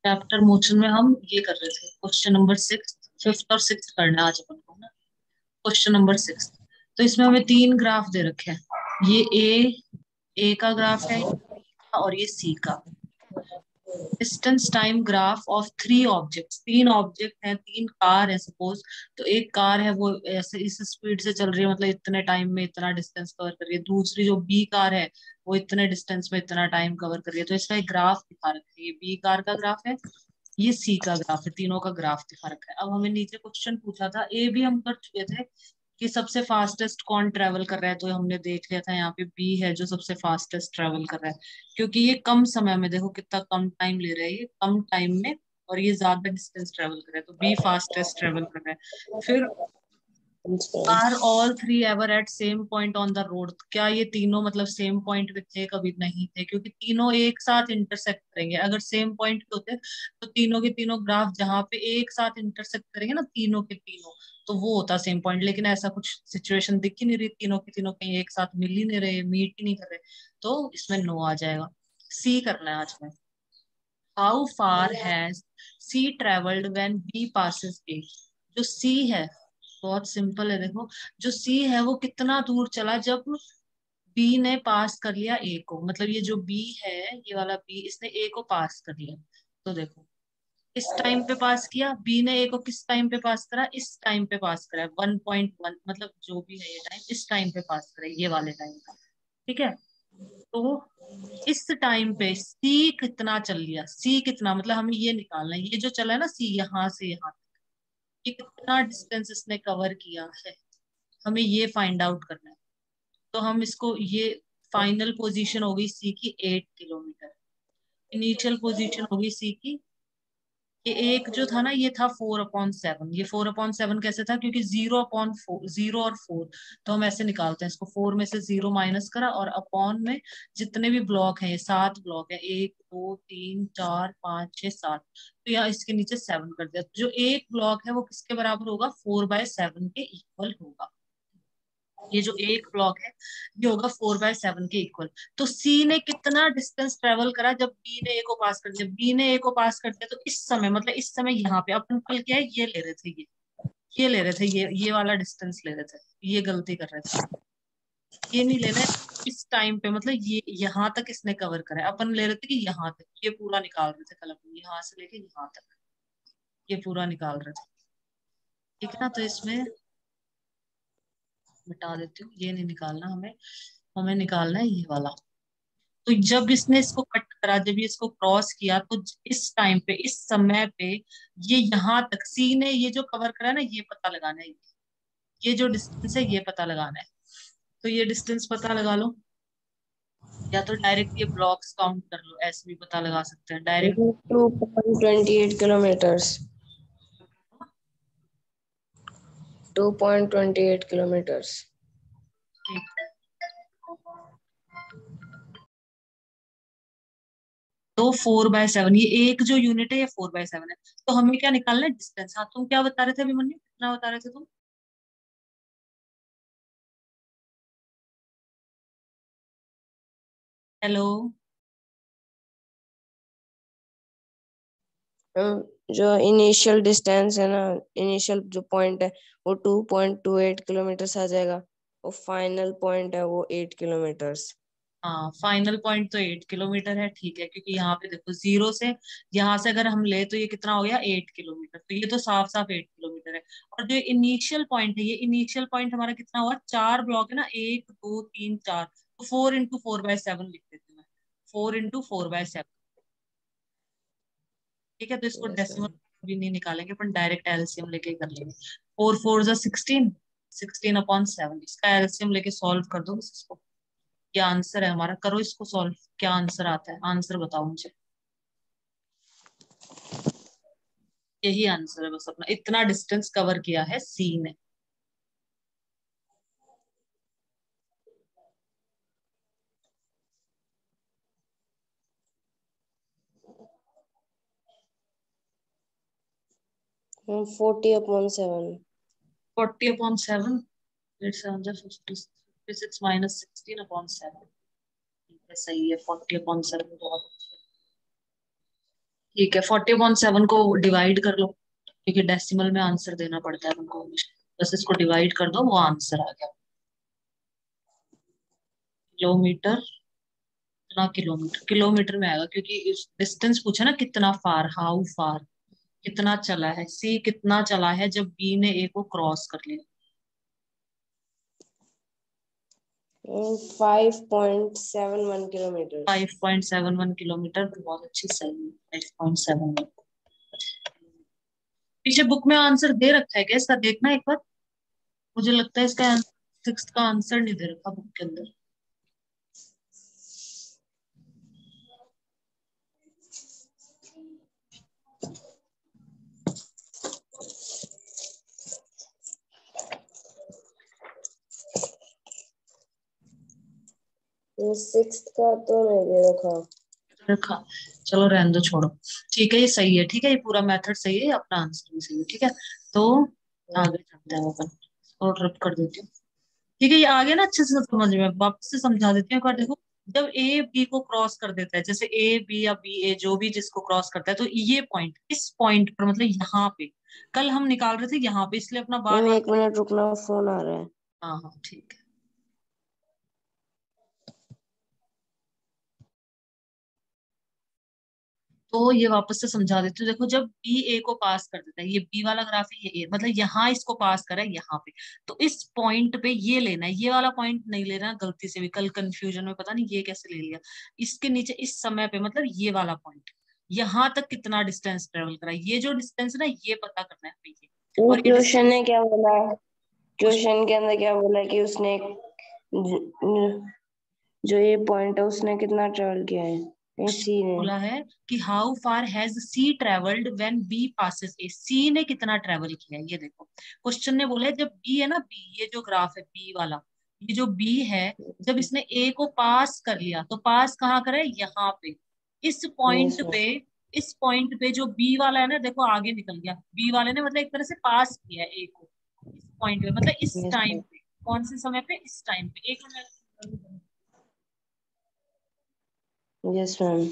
Chapter motion में हम ये कर रहे थे, क्वेश्चन नंबर 6, 5th और 6th करना है आज अपन को ना। Question number 6। तो इसमें हमें 3 ग्राफ दे रखे हैं। ये ए का ग्राफ है, ये B का और ये सी का। Distance time graph of 3 objects, 3 object हैं, 3 कार है सपोज। तो एक कार है वो ऐसे इस स्पीड से चल रही है, मतलब इतने टाइम में इतना डिस्टेंस कवर कर रही है। दूसरी जो बी कार है वो इतने डिस्टेंस में इतना टाइम कवर कर रही है। तो इसका एक ग्राफ दिखा रखा है, ये बी कार का ग्राफ है, ये सी का ग्राफ है, तीनों का ग्राफ दिखा रखा है। अब हमें नीचे क्वेश्चन पूछा था, ए भी हम कर चुके थे कि सबसे फास्टेस्ट कौन ट्रेवल कर रहा है, तो हमने देख लिया था यहाँ पे बी है जो सबसे फास्टेस्ट ट्रेवल कर रहा है, क्योंकि ये कम समय में, देखो कितना कम टाइम ले रहा है ये, कम टाइम में, और ये ज्यादा डिस्टेंस ट्रेवल कर रहा है, तो बी फास्टेस्ट ट्रेवल कर रहा है। फिर are all three ever at same point on the road, क्या ये तीनों मतलब सेम पॉइंट पे थे? कभी नहीं थे, क्योंकि तीनों एक साथ इंटरसेक्ट करेंगे। अगर सेम पॉइंट पे होते तो तीनों के तीनों ग्राफ जहां पे एक साथ इंटरसेक्ट करेंगे ना तीनों के तीनों, तो वो होता सेम पॉइंट। लेकिन ऐसा कुछ सिचुएशन दिख ही नहीं रही, तीनों के तीनों कहीं एक साथ मिल ही नहीं रहे, मीट ही नहीं कर रहे, तो इसमें नो आ जाएगा। सी करना है आज में। How far has C travelled when B passes A. जो सी है बहुत सिंपल है, देखो जो सी है वो कितना दूर चला जब बी ने पास कर लिया ए को, मतलब ये जो बी है, ये वाला बी, इसने ए को पास कर लिया। तो देखो इस टाइम पे पास किया, बी ने ए को किस टाइम पे पास करा, इस टाइम पे पास करा, 1.1, मतलब जो भी है ये टाइम, इस टाइम पे पास करा, ये वाले टाइम का। ठीक है, तो इस टाइम पे सी कितना चल लिया, सी कितना, मतलब हमें ये निकालना है, ये जो चला है ना सी यहाँ से यहाँ, ये कितना डिस्टेंस इसने कवर किया है, हमें ये फाइंड आउट करना है। तो हम इसको, ये फाइनल पोजीशन होगी सी की 8 किलोमीटर, इनिशियल पोजीशन होगी सी की, ये एक जो था ना ये था 4/7। ये 4/7 कैसे था, क्योंकि 0/4, 0 और 4, तो हम ऐसे निकालते हैं इसको, 4 में से 0 माइनस करा और अपॉन में जितने भी ब्लॉक हैं, ये 7 ब्लॉक है, 1 2 3 4 5 6 7, तो यहाँ इसके नीचे 7 कर दिया। तो जो एक ब्लॉक है वो किसके बराबर होगा, 4/7 के इक्वल होगा। ये जो एक ब्लॉक है ये होगा 4/7 के इक्वल। तो सी ने कितना डिस्टेंस ट्रेवल करा जब बी ने ए को पास कर दिया, बी ने ए को पास कर दिया, तो इस समय, मतलब इस समय यहाँ पे अपन कल क्या है, ये ले रहे थे, ये ले रहे थे, ये वाला डिस्टेंस ले रहे थे, ये गलती कर रहे थे, ये नहीं ले रहे। इस टाइम पे मतलब ये यहाँ तक इसने कवर करा है, अपन ले रहे थे कि यहाँ तक, ये पूरा निकाल रहे थे कल अपन, यहाँ से लेके यहाँ तक ये पूरा निकाल रहे थे। ठीक है ना, तो इसमें मिटा देती हूँ, ये नहीं निकालना हमें, हमें निकालना है ये वाला। तो जब इसने इसको कट करा, जब ये इसको क्रॉस किया, तो इस टाइम पे, इस समय पे, ये यहाँ तक सी ने ये जो कवर करा है ना, ये पता लगाना है, ये जो डिस्टेंस है ये पता लगाना है। तो ये डिस्टेंस पता लगा लो, या तो डायरेक्ट ये ब्लॉक्स काउंट कर लो, ऐसे भी पता लगा सकते हैं डायरेक्ट। 2.28 kilometers. 2.28 kilometers. तो 4/7, ये एक जो यूनिट है ये 4/7 है। तो हमें क्या निकालना है, डिस्टेंस। हाँ तुम क्या बता रहे थे अभिमन्यु, कितना बता रहे थे तुम? हेलो। जो इनिशियल डिस्टेंस है ना, इनिशियल जो पॉइंट है वो 2.28 kilometers आ जाएगा, और फाइनल पॉइंट है वो 8 kilometers. हाँ फाइनल पॉइंट तो 8 किलोमीटर है, ठीक है, क्योंकि यहाँ पे देखो जीरो से, यहाँ से अगर हम ले तो ये कितना हो गया, 8 किलोमीटर, तो ये तो साफ साफ 8 किलोमीटर है। और जो इनिशियल पॉइंट है, ये इनिशियल पॉइंट हमारा कितना हुआ, 4 ब्लॉक है ना, 1 2 3 4, तो 4 × 4/7 लिख देती हूँ मैं, 4 × 4/7। ठीक है, तो इसको Yes, डेसिमल ma'am. भी नहीं निकालेंगे, अपन डायरेक्ट एलसीएम लेके ही कर लेंगे। 4 4 16, 16/7, इसका एलसीएम लेके सॉल्व कर दो बस इसको। ये आंसर है हमारा, करो इसको सॉल्व, क्या आंसर आता है, आंसर बताओ मुझे। यही आंसर है बस अपना, इतना डिस्टेंस कवर किया है सी ने। 40/7. 40/7, 56 माइनस 16/7। ठीक है, सही है, 40/7 बहुत अच्छा। ठीक है, 40/7 को डिवाइड कर लो, क्योंकि डेसिमल में आंसर देना पड़ता है उनको हमेशा। बस इसको डिवाइड कर दो, वो आंसर आ गया। किलोमीटर, कितना किलोमीटर, किलोमीटर में आएगा, क्योंकि डिस्टेंस पूछा ना, कितना फार, हाउ फार, कितना चला है, सी कितना चला है जब बी ने ए को क्रॉस कर लिया। 5.71 किलोमीटर। 5.71 किलोमीटर, बहुत अच्छी, सही है, 5.71। पीछे बुक में आंसर दे रखा है क्या इसका, देखना एक बार। मुझे लगता है इसका सिक्स्थ का आंसर नहीं दे रखा बुक के अंदर। सिक्स्थ का तो नहीं दे रखा। रखा, चलो रहने दो, छोड़ो। ठीक है, ये सही है, ठीक है, ये पूरा मेथड सही है, अपना आंसर भी सही है, ठीक है। तो आगे चलते हैं अपन, और रब कर देती हूँ। ठीक है, ये आ गया ना अच्छे से समझ में, वापस से समझा देती हूँ एक बार। देखो, जब ए बी को क्रॉस कर देता है, जैसे ए बी या बी ए, जो भी जिसको क्रॉस करता है, तो ये पॉइंट, इस पॉइंट पर, मतलब यहाँ पे, कल हम निकाल रहे थे यहाँ पे, इसलिए अपना बार मैम बार। 1 मिनट रुकना, फोन आ रहा है। हाँ हाँ ठीक है। तो ये वापस से समझा देती हूँ। देखो, जब बी ए को पास कर देता है, ये बी वाला ग्राफ है, ये ए, मतलब यहाँ इसको पास करा है यहाँ पे, तो इस पॉइंट पे ये लेना है, ये वाला पॉइंट नहीं लेना गलती से भी, कल कंफ्यूजन में पता नहीं ये कैसे ले लिया। इसके नीचे इस समय पे, मतलब ये वाला पॉइंट, यहाँ तक कितना डिस्टेंस ट्रेवल करा है, ये जो डिस्टेंस है ना, ये पता करना है भैया। वो और ये क्वेश्चन ने क्या बोला है, डिस्टेंस क्वेश्चन के अंदर क्या बोला है कि उसने जो ये पॉइंट है उसने कितना ट्रेवल किया है, सी ने। बोला है कि how far has C travelled when B passes A, C ने कितना ट्रेवल किया है, ये देखो। क्वेश्चन ने बोला है, जब बी है ना, बी, ये जो ग्राफ है बी वाला, ये जो बी है, जब इसने ए को पास कर लिया, तो पास कहाँ करे, यहाँ पे, इस यस पॉइंट मैम। पे। इस पॉइंट पे जो बी वाला है ना, देखो आगे निकल गया, बी वाले ने मतलब एक तरह से पास किया है ए को, इस पॉइंट पे, मतलब इस यस टाइम मैम। पे, कौन से समय पे, इस टाइम पे, एक मिनट। Yes ma'am.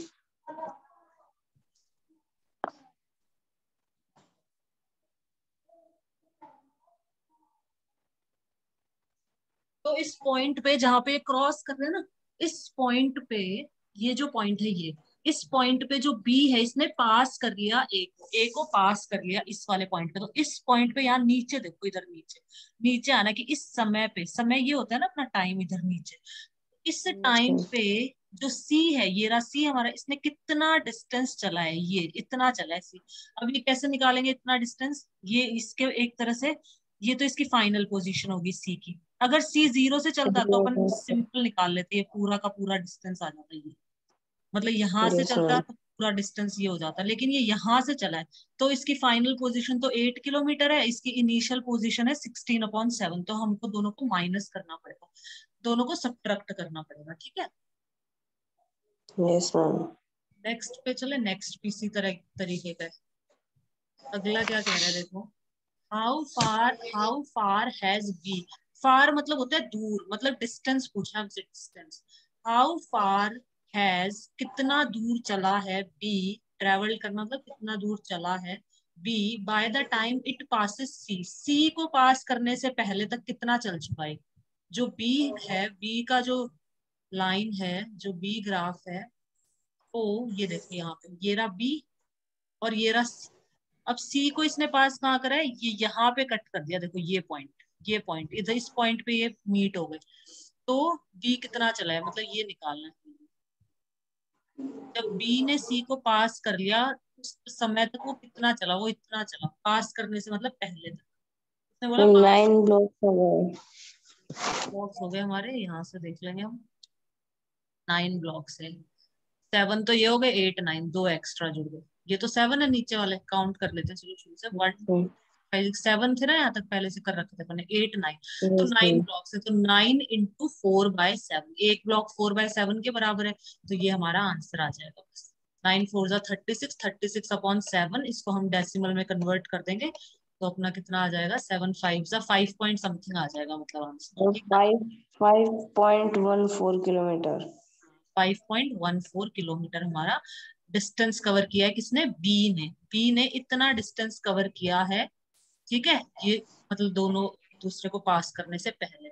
तो इस पॉइंट पे जहां पे क्रॉस कर रहे हैं ना, इस पॉइंट पे, ये जो पॉइंट है ये, इस पॉइंट पे जो बी है, इसने पास कर लिया ए को, ए को पास कर लिया इस वाले पॉइंट पे, तो इस पॉइंट पे यहाँ नीचे देखो, इधर नीचे, नीचे आना, कि इस समय पे, समय ये होता है ना अपना टाइम, इधर नीचे, इस यस टाइम मैम। पे जो सी है, ये रहा सी हमारा, इसने कितना डिस्टेंस चला है, ये इतना चला है सी। अब ये कैसे निकालेंगे इतना डिस्टेंस, ये इसके एक तरह से, ये तो इसकी फाइनल पोजीशन होगी सी की। अगर सी 0 से चलता तो अपन सिंपल निकाल लेते, ये पूरा का पूरा डिस्टेंस आ जाता ये, मतलब यहाँ से यस चलता मैम। तो पूरा डिस्टेंस ये हो जाता, लेकिन ये यहाँ से चला है, तो इसकी फाइनल पोजीशन तो 8 किलोमीटर है, इसकी इनिशियल पोजीशन है 16/7, तो हमको दोनों को माइनस करना पड़ेगा, दोनों को सब्ट्रैक्ट करना पड़ेगा, ठीक है। Yes ma'am. नेक्स्ट पे चले, नेक्स्ट भी इसी तरह तरीके का है। अगला क्या कह रहा है, देखो, हाउ फार हैज बी, फार मतलब होता है दूर, मतलब डिस्टेंस पूछा हमसे, डिस्टेंस। हाउ फार हैज, कितना दूर चला है, बी, ट्रेवल करना मतलब कितना दूर चला है B, by the time it passes C, C को पास करने से पहले तक कितना चल चुका है। जो बी है, बी का जो लाइन है, जो बी ग्राफ है, तो ये देखिए यहाँ पे, ये रहा बी और ये रहा सी। अब सी को इसने पास कहाँ करा है, ये यहाँ पे कट कर दिया, देखो ये पॉइंट, ये पॉइंट इधर, इस पॉइंट पे ये मीट हो गए, तो बी कितना चला है, मतलब ये निकालना है। जब बी ने सी को पास कर लिया, उस समय तक वो कितना चला, वो इतना चला, पास करने से मतलब पहले तक, उसने बोला 5 9 ब्लॉक हो गए। ब्लॉक्स हो गए हमारे, यहाँ से देख लेंगे हम, 9 ब्लॉक्स है। 7 तो ये हो गए, 8 9, दो एक्स्ट्रा जुड़ गए, ये तो 7 है, नीचे वाले काउंट कर लेते हैं, चलो शुरू से, 1 7 थे ना, यहाँ तक पहले से कर रखे थे अपने, 8 9, तो यस 9 ब्लॉक्स है, तो 9 × 4/7, एक ब्लॉक 4/7 के बराबर है, तो ये हमारा आंसर आ जाएगा बस। 9 4 36, 36/7, इसको हम डेसिमल में कन्वर्ट कर देंगे, तो अपना कितना आ जाएगा, 7 5 5 पॉइंट समथिंग आ जाएगा, मतलब आंसर, और ठीक है। 5.14 किलोमीटर। 5.14 किलोमीटर हमारा डिस्टेंस कवर किया है किसने, बी ने इतना डिस्टेंस कवर किया है, ठीक है, ये मतलब दोनों एक दूसरे को पास करने से पहले।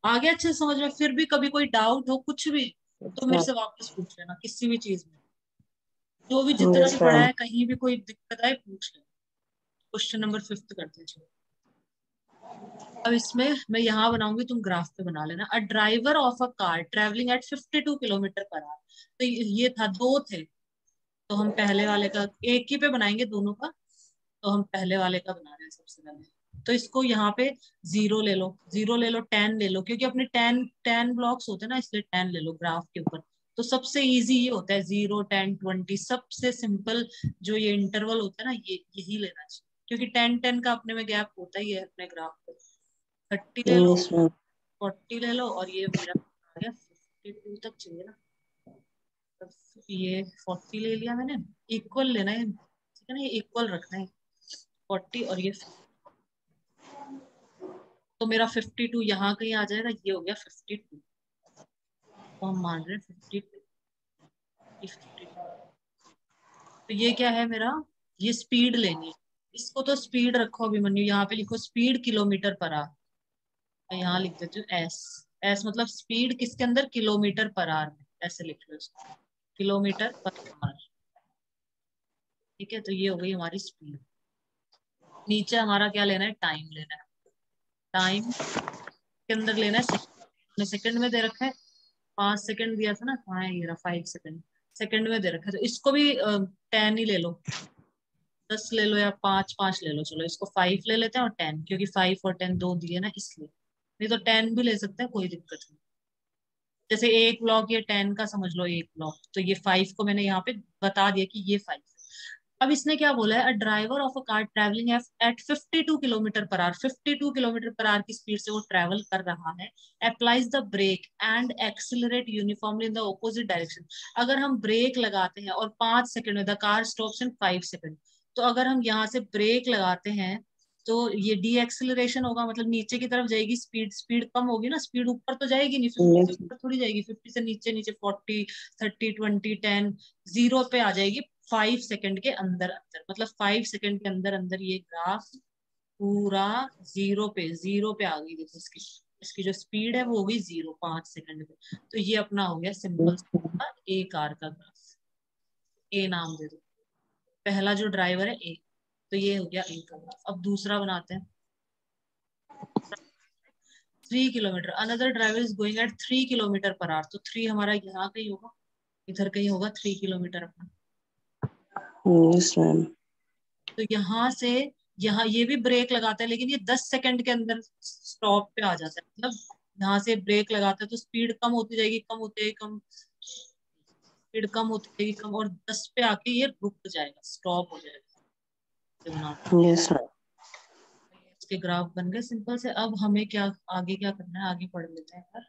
आगे अच्छे से समझ में, फिर भी कभी कोई डाउट हो कुछ भी तो अच्छा। मेरे से वापस पूछ लेना, किसी भी चीज में, जो भी जितना यस भी पढ़ा मैम। है कहीं भी कोई दिक्कत आए पूछ लेना। क्वेश्चन नंबर 5 करते हैं। अब इसमें मैं यहाँ बनाऊंगी, तुम ग्राफ पे बना लेना। अ driver of a car travelling at 52 kilometre per our. तो ये था, दो थे, तो हम पहले वाले का एक ही पे बनाएंगे दोनों का। तो हम पहले वाले का बना रहे हैं सबसे पहले। तो इसको यहाँ पे 0 ले लो, 0 ले लो, 10 ले लो, क्योंकि अपने 10 ब्लॉक्स होते हैं ना, इसलिए 10 ले लो ग्राफ के ऊपर। तो सबसे इजी ये होता है 0, 10, 20, सबसे सिंपल जो ये इंटरवल होता है ना, ये यही लेना चाहिए, क्योंकि 10 का अपने में गैप होता ही है अपने ग्राफ पे। 30 ले लो, यस मैम। 40 ले लो, और ये मेरा आ गया 52 तक चाहिए ना, तो ये 40 ले लिया मैंने। इक्वल लेना है, ठीक है ना, ये इक्वल रखना है 40 और ये। तो मेरा 52 यहाँ कहीं आ जाएगा, ये हो गया 52। तो हम मान रहे हैं 52, 52। तो ये क्या है मेरा, ये स्पीड लेनी है। इसको तो स्पीड रखो अभिमन्यु, यहाँ पे लिखो स्पीड किलोमीटर पर आवर। मैं यहाँ लिख देती हूँ एस। एस मतलब स्पीड किसके अंदर, किलोमीटर पर आवर में, ऐसे लिख लो इसको, किलोमीटर पर आवर। ठीक है, तो ये हो गई हमारी स्पीड। नीचे हमारा क्या लेना है, टाइम लेना है। टाइम के अंदर लेना है सेकंड, सेकंड में दे रखा है। 5 सेकंड दिया था ना, हाँ ये रहा 5 सेकंड, सेकंड में दे रखा है। तो इसको भी 10 ही ले लो, 10 ले लो या 5, 5 ले लो, चलो इसको 5 ले लेते हैं और 10, क्योंकि 5 और 10 दो दिए ना इसलिए। नहीं तो 10 भी ले सकते हैं, कोई दिक्कत नहीं। जैसे एक ब्लॉक ये 10 का समझ लो, एक ब्लॉक, तो ये 5 को मैंने यहाँ पे बता दिया कि ये 5। अब इसने क्या बोला है, a driver of a car travelling at 52 kilometre per hour, 52 kilometre per hour की स्पीड से वो ट्रेवल कर रहा है। Applies the brake and accelerate uniformly in the opposite direction. अगर हम ब्रेक लगाते हैं और 5 सेकंड में, the car stops in 5 second, तो अगर हम यहाँ से ब्रेक लगाते हैं तो ये डी एक्सिलरेशन होगा, मतलब नीचे की तरफ जाएगी स्पीड, स्पीड कम होगी ना, स्पीड ऊपर तो जाएगी नहीं, 50 से यस। ऊपर थोड़ी जाएगी, 50 से नीचे नीचे 40, 30, 20, 10, 0 पे आ जाएगी 5 सेकंड के अंदर अंदर। मतलब 5 सेकंड के अंदर अंदर ये ग्राफ पूरा 0 पे आ गई। देखो इसकी इसकी जो स्पीड है वो हो गई 0 5 सेकंड पे। तो ये अपना हो गया सिंपल ए कार का ग्राफ। ए नाम दे दो, पहला जो ड्राइवर है ए, तो ये हो गया ए का ग्राफ। अब दूसरा बनाते हैं। 3 kilometre, another driver is going at 3 kilometre per our. तो 3 हमारा यहाँ कहीं होगा, इधर कहीं होगा 3 किलोमीटर अपना। Yes ma'am. तो यहाँ से यहाँ ये भी ब्रेक लगाता है, लेकिन ये 10 सेकंड के अंदर स्टॉप पे आ जाता है। मतलब यहाँ से ब्रेक लगाता है तो स्पीड कम होती जाएगी, कम होती जाएगी, कम स्पीड कम होती जाएगी, कम, और 10 पे आके ये रुक जाएगा, स्टॉप हो जाएगा। ये बना यस मैम। इसके ग्राफ बन गए सिंपल से। अब हमें क्या आगे क्या करना है, आगे पढ़ लेते हैं यार।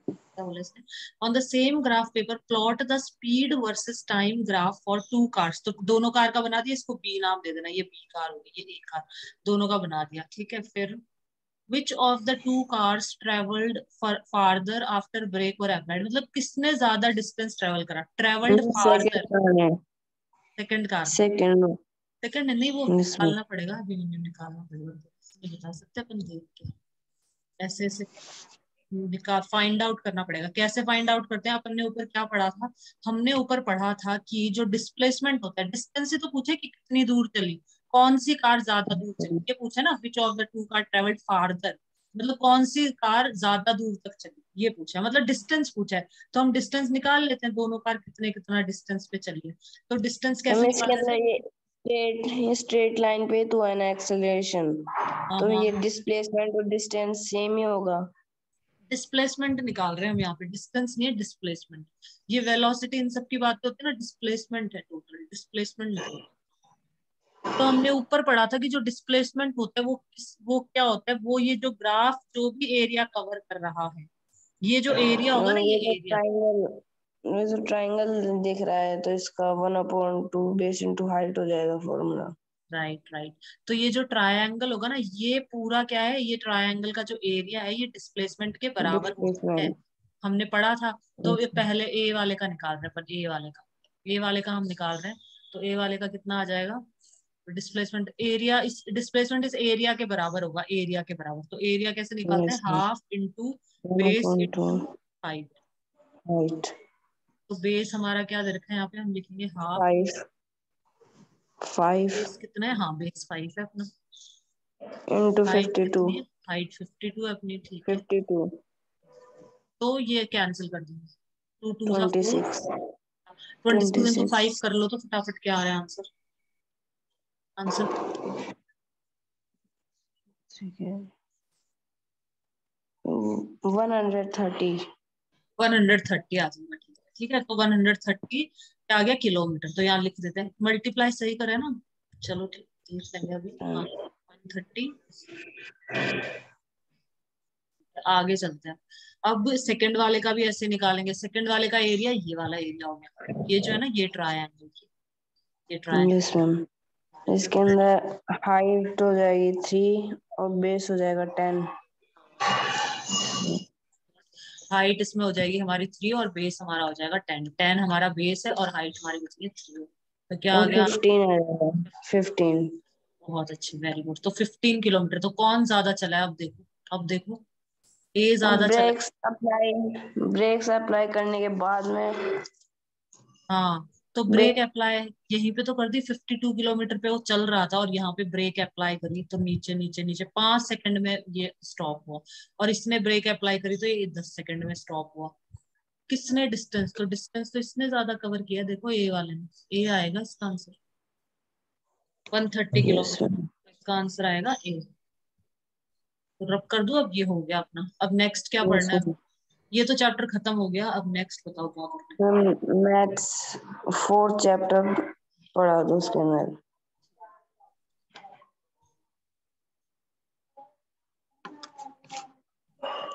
क्या बोले इसने, on the same graph paper plot the speed versus time graph for 2 cars. तो दोनों कार का बना दिया, इसको बी नाम दे देना, ये बी कार होगी, ये ए कार, दोनों का बना दिया, ठीक है। फिर which of the 2 cars travelled farther after brake are applied, मतलब किसने ज्यादा डिस्टेंस ट्रेवल करा, travelled farther. Second. Second car ने, सेकंड। सेकंड नहीं, वो यस मैम। निकालना पड़ेगा, अभी मैंने निकालना पड़ेगा, नहीं बता सकते अपन देख के, ऐसे ऐसे निकाल, फाइंड आउट करना पड़ेगा। कैसे फाइंड आउट करते हैं, अपन ने ऊपर क्या पढ़ा था, हमने ऊपर पढ़ा था कि जो डिस्प्लेसमेंट होता है, डिस्टेंस से तो पूछे कि कितनी दूर चली, कौन सी कार ज्यादा दूर चली, ये पूछे ना, विच of the 2 car travelled farther, मतलब कौन सी कार ज्यादा दूर तक चली, ये पूछा है, मतलब डिस्टेंस पूछा है। तो हम डिस्टेंस निकाल लेते हैं, दोनों कार कितने कितना डिस्टेंस पे चली है। तो डिस्टेंस कैसे हम इसके निकालते अंदर थे, ये स्ट्रेट लाइन पे तो है ना एक्सेलरेशन, हाँ तो हाँ ये हाँ, डिस्प्लेसमेंट और डिस्टेंस सेम ही होगा। डिस्प्लेसमेंट निकाल रहे हैं हम यहाँ पे, डिस्टेंस नहीं है, डिस्प्लेसमेंट। ये वेलोसिटी इन सब की बात होती है ना, डिस्प्लेसमेंट है, टोटल डिस्प्लेसमेंट निकाल। तो हमने ऊपर पढ़ा था कि जो डिस्प्लेसमेंट होता है वो क्या होता है, वो ये जो ग्राफ जो भी एरिया कवर कर रहा है, ये जो एरिया होगा ना, ये एरिया, ये जो ट्राइंगल दिख रहा है तो इसका 1/2 बेस इंटू हाइट हो जाएगा फॉर्मूला। Right right. तो ये जो ट्रायंगल होगा ना, ये पूरा क्या है, ये ट्रायंगल का जो एरिया है ये डिस्प्लेसमेंट के बराबर होता है, डिस्प्लेसमेंट। हमने पढ़ा था। तो ये पहले ए वाले का निकाल रहे हैं, पर ए वाले का ए वाले का हम निकाल रहे हैं, तो ए वाले का कितना आ जाएगा, डिस्प्लेसमेंट एरिया, इस डिस्प्लेसमेंट इस एरिया के बराबर होगा, एरिया के बराबर। तो एरिया कैसे निकालते हैं, yes ma'am. Half into base 1/2 into 5। Height तो बेस हमारा क्या दे रखा है यहाँ पे, हम लिखेंगे हाफ। 5 बेस कितना है, हाँ बेस 5 है अपना। इंटू हाइट 52 कितनी है, हाइट 52 है अपनी, ठीक है। 52 तो ये कैंसिल कर देंगे, 2 2 जा 4, 26 26 इंटू 5 26 कर लो, तो फटाफट क्या आ रहा है आंसर, आंसर ठीक है 130 130 आ जाएगा, ठीक है। ठीक है, तो 130 क्या आ गया किलोमीटर, तो यहाँ लिख देते हैं, मल्टीप्लाई सही करें ना। चलो ठीक, लिख लेंगे अभी, हाँ 130। आगे चलते हैं। अब सेकंड वाले का भी ऐसे निकालेंगे, सेकंड वाले का एरिया ये वाला एरिया हो गया, ये जो है ना ये ट्रायंगल, ये ट्रायंगल। Yes ma'am. इसके अंदर हाइट हो जाएगी 3 और बेस हो जाएगा 10 हाइट इसमें हो जाएगी हमारी 3 और बेस हमारा हो जाएगा 10, 10 हमारा बेस है और हाइट हमारी बची है 3। तो क्या आ और गया, 15 आ जाएगा 15। बहुत अच्छी, वेरी गुड। तो 15 किलोमीटर, तो कौन ज्यादा चला है, अब देखो, अब देखो, ए और ज्यादा चला ब्रेक्स अप्लाई करने के बाद में है। हाँ, तो ब्रेक ब्रेक अप्लाई यहीं पे तो कर दी, 52 किलोमीटर पे वो चल रहा था और यहाँ पे ब्रेक अप्लाई करी, तो नीचे नीचे नीचे 5 सेकंड में ये स्टॉप हुआ। और इसने ब्रेक अप्लाई करी तो ये 10 सेकंड में स्टॉप हुआ। किसने डिस्टेंस, तो डिस्टेंस तो इसने ज्यादा कवर किया, देखो ए वाले ने, ए आएगा इसका आंसर, 130 यस किलोमीटर इसका आंसर आएगा ए। तो रब कर दूं, अब ये हो गया अपना, अब नेक्स्ट क्या यस पढ़ना है, ये तो चैप्टर खत्म हो गया, अब नेक्स्ट बताओ क्या करना है। मैम। मैथ्स 4th चैप्टर पढ़ा दो उसके अंदर।